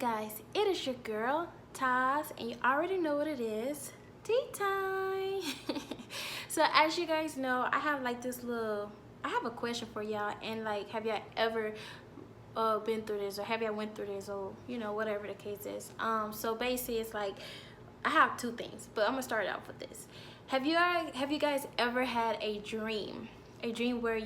guys, it is your girl Taz, and you already know what it is, tea time. So as you guys know, I have like I have a question for y'all, and like, have y'all ever been through this, or have y'all went through this, or whatever the case is. So basically it's like, I have two things, but I'm gonna start out with this. Have you guys ever had a dream where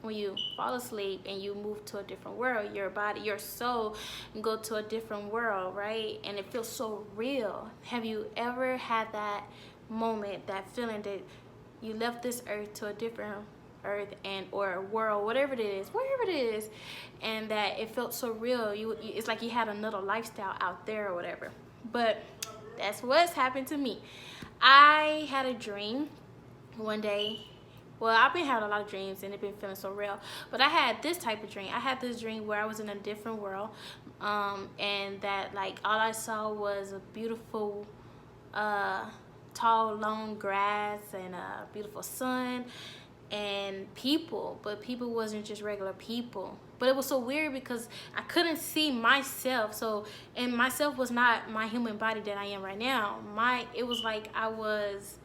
when you fall asleep and you move to a different world, your body, your soul go to a different world, right? And it feels so real. Have you ever had that moment, that feeling that you left this earth to a different earth and or world, whatever it is, wherever it is, and that it felt so real? It's like you had another lifestyle out there or whatever. But that's what's happened to me. I had a dream one day. Well, I've been having a lot of dreams and it's been feeling so real. But I had this type of dream. I had this dream where I was in a different world, and that like all I saw was a beautiful, tall, long grass and a beautiful sun and people. But people wasn't just regular people. But it was so weird because I couldn't see myself. And myself was not my human body that I am right now. It was like I was,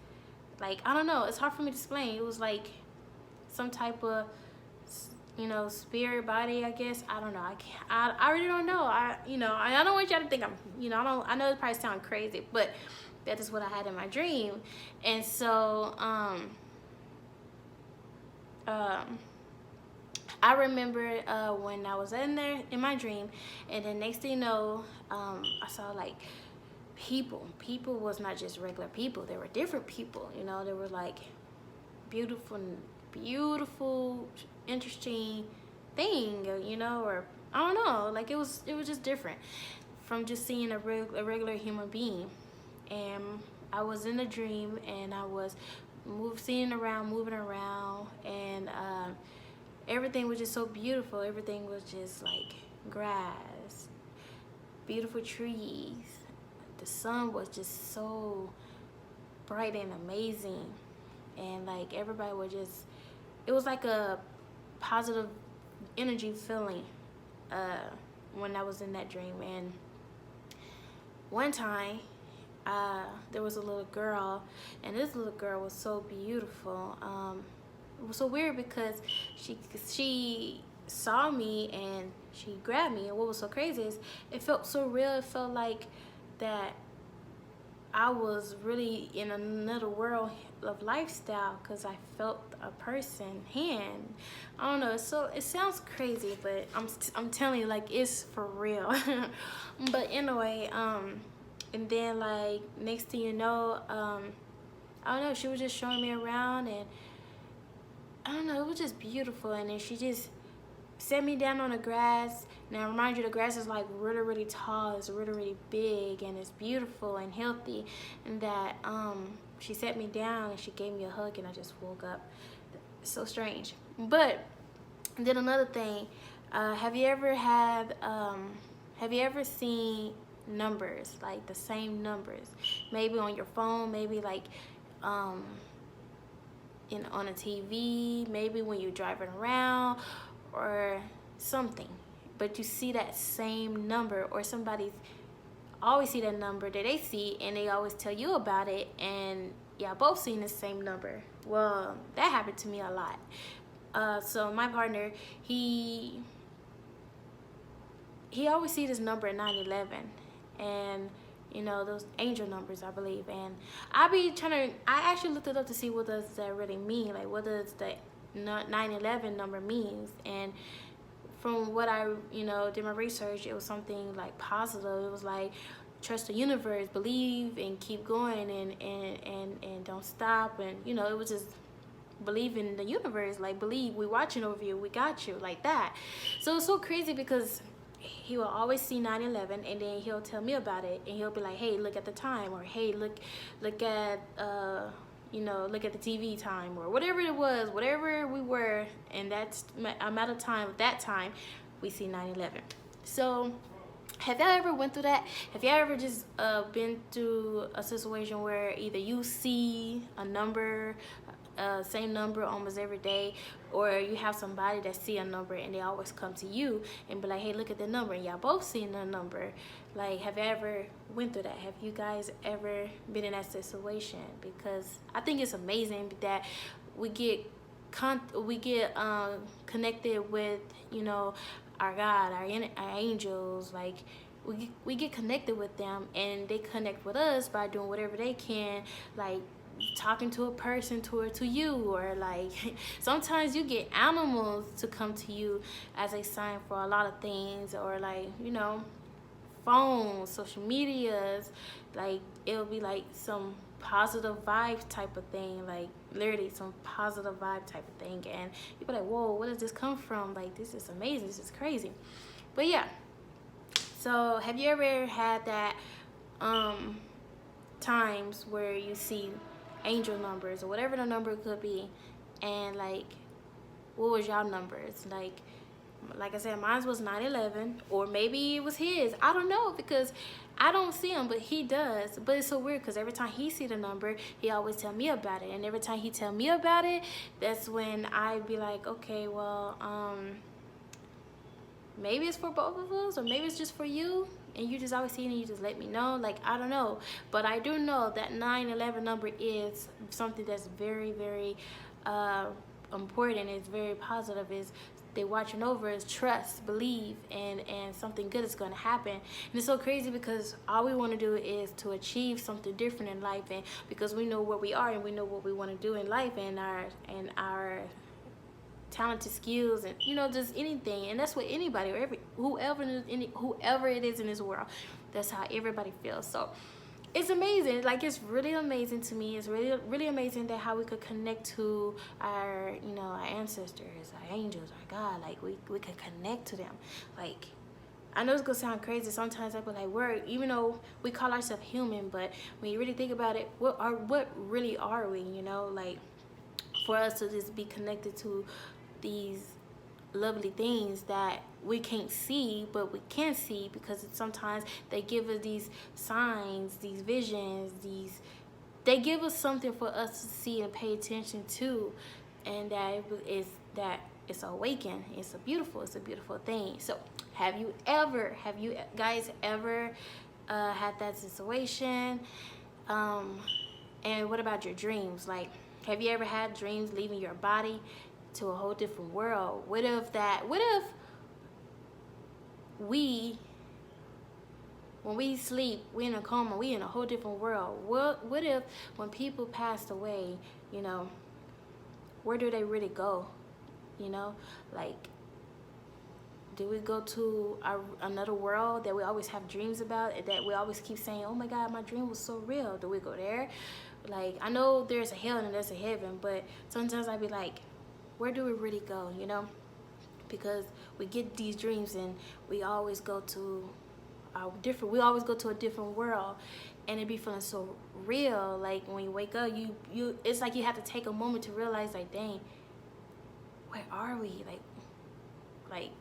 like, I don't know, it's hard for me to explain. It was like some type of, spirit body, I guess. I don't know. I really don't know. I don't want y'all to think I know it probably sounds crazy, but that is what I had in my dream. And so, I remember when I was in there in my dream, and then next thing you know, I saw like people was not just regular people. They were different people. They were like beautiful, interesting thing, or I don't know, like it was just different from just seeing a regular human being. And I was in a dream, and I was moving around, and everything was just so beautiful. Everything was just like grass, beautiful trees. The sun was just so bright and amazing, and like everybody was just, it was like a positive energy feeling when I was in that dream. And one time there was a little girl, and this little girl was so beautiful. It was so weird because she saw me and she grabbed me, and what was so crazy is it felt so real. It felt like that I was really in another world of lifestyle, because I felt a person hand. I don't know, it sounds crazy, but I'm telling you, like, it's for real. But anyway, and then like next thing you know, I don't know, she was just showing me around, and I don't know, it was just beautiful. And then she just set me down on the grass. Now, remind you, the grass is like really tall. It's really big, and it's beautiful and healthy. And that she set me down and she gave me a hug, and I just woke up. It's so strange. But then another thing, have you ever seen numbers, like the same numbers, maybe on your phone, maybe like on a TV, maybe when you're driving around or something, but you see that same number, or somebody always see that number that they see, and they always tell you about it, and y'all both seen the same number? Well, that happened to me a lot. So my partner, he always see this number at 9/11, and those angel numbers, I believe. And I actually looked it up to see what does that really mean, like what does the 9/11 number means. And from what I did my research, it was something like positive. It was like, trust the universe, believe and keep going, and don't stop. And it was just believe in the universe, like believe we watching over you, we got you, like that. So it's so crazy because he will always see 9/11, and then he'll tell me about it, and he'll be like, hey, look at the time, or hey, look at look at the TV time, or whatever it was, whatever we were, and that's amount of time, that time we see 9/11. So have y'all ever went through that? Have y'all ever just been through a situation where either you see a number same number almost every day, or you have somebody that see a number and they always come to you and be like, hey, look at the number, and y'all both seen the number. Like, have you ever went through that? Have you guys ever been in that situation? Because I think it's amazing that we get connected with, you know, our God, our angels. Like, we get connected with them, and they connect with us by doing whatever they can, like talking to a person to you, or like sometimes you get animals to come to you as a sign for a lot of things, or like, you know, phones, social medias. Like, it'll be like some positive vibe type of thing, like literally some positive vibe type of thing, and you be like, whoa, where does this come from? Like, this is amazing, this is crazy. But yeah, so have you ever had that times where you see angel numbers or whatever the number could be, and like, what was y'all numbers? Like I said, mine was 9/11, or maybe it was his. I don't know, because I don't see him, but he does. But it's so weird, because every time he see the number, he always tell me about it. And every time he tell me about it, that's when I be like, okay, well, maybe it's for both of us, or maybe it's just for you, and you just always see it and you just let me know. Like, I don't know, but I do know that 9/11 number is something that's very, very important. It's very positive. Is they watching over is trust, believe, and something good is going to happen. And it's so crazy, because all we want to do is to achieve something different in life, and because we know where we are and we know what we want to do in life, and our talented skills, and you know, just anything. And that's what anybody, or whoever it is in this world, that's how everybody feels. So it's amazing. Like, it's really amazing to me. It's really, really amazing that how we could connect to our, you know, our ancestors, our angels, our God. Like, we could connect to them. Like, I know it's gonna sound crazy. Sometimes I be like, even though we call ourselves human, but when you really think about it, what really are we? You know, like, for us to just be connected to these lovely things that we can't see, but we can see, because sometimes they give us these signs, these visions, they give us something for us to see and pay attention to, and that it's awakened. It's a beautiful thing. So have you guys ever had that situation? And what about your dreams? Like, have you ever had dreams leaving your body to a whole different world? What if when we sleep, we in a coma, we in a whole different world? What if when people passed away, you know, where do they really go? You know, like, do we go to another world that we always have dreams about, that we always keep saying, oh my God, my dream was so real? Do we go there? Like, I know there's a hell and there's a heaven, but sometimes I be like, where do we really go, you know? Because we get these dreams and we always go to a different world, and it be feeling so real. Like, when you wake up, it's like you have to take a moment to realize, like, dang, where are we? Like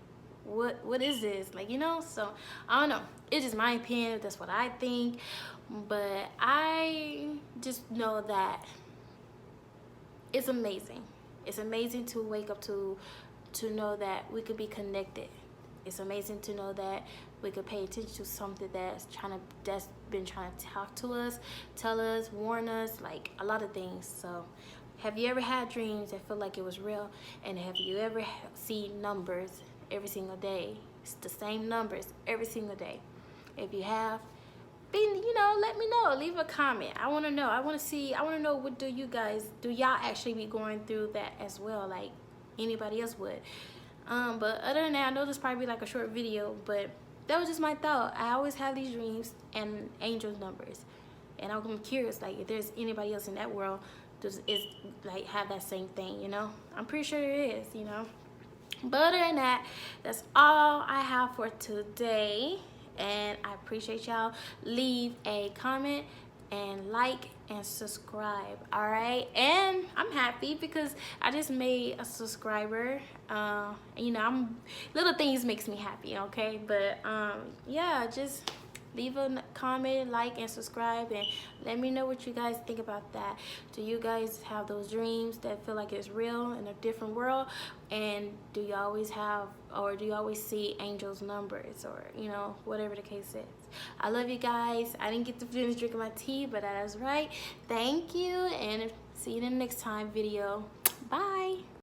what is this? Like, you know? So I don't know. It's just my opinion. That's what I think. But I just know that it's amazing. It's amazing to wake up to know that we could be connected. It's amazing to know that we could pay attention to something that's been trying to talk to us, tell us, warn us, like a lot of things. So have you ever had dreams that feel like it was real? And have you ever seen numbers every single day? It's the same numbers every single day. If you have, let me know. Leave a comment. I want to know. I want to know, what do y'all actually be going through that as well, like anybody else would? But other than that, I know this probably be like a short video, but that was just my thought. I always have these dreams and angel numbers, and I'm curious, like, if there's anybody else in that world is like have that same thing, you know? I'm pretty sure there is, you know? But other than that, that's all I have for today. And I appreciate y'all. Leave a comment and like and subscribe. All right, and I'm happy because I just made a subscriber. You know, little things makes me happy. Okay, but yeah, just leave a comment, like, and subscribe, and let me know what you guys think about that. Do you guys have those dreams that feel like it's real in a different world? And do you always have, or do you always see angels' numbers, or you know, whatever the case is? I love you guys. I didn't get to finish drinking my tea, but that is right. Thank you, and see you in the next time video. Bye.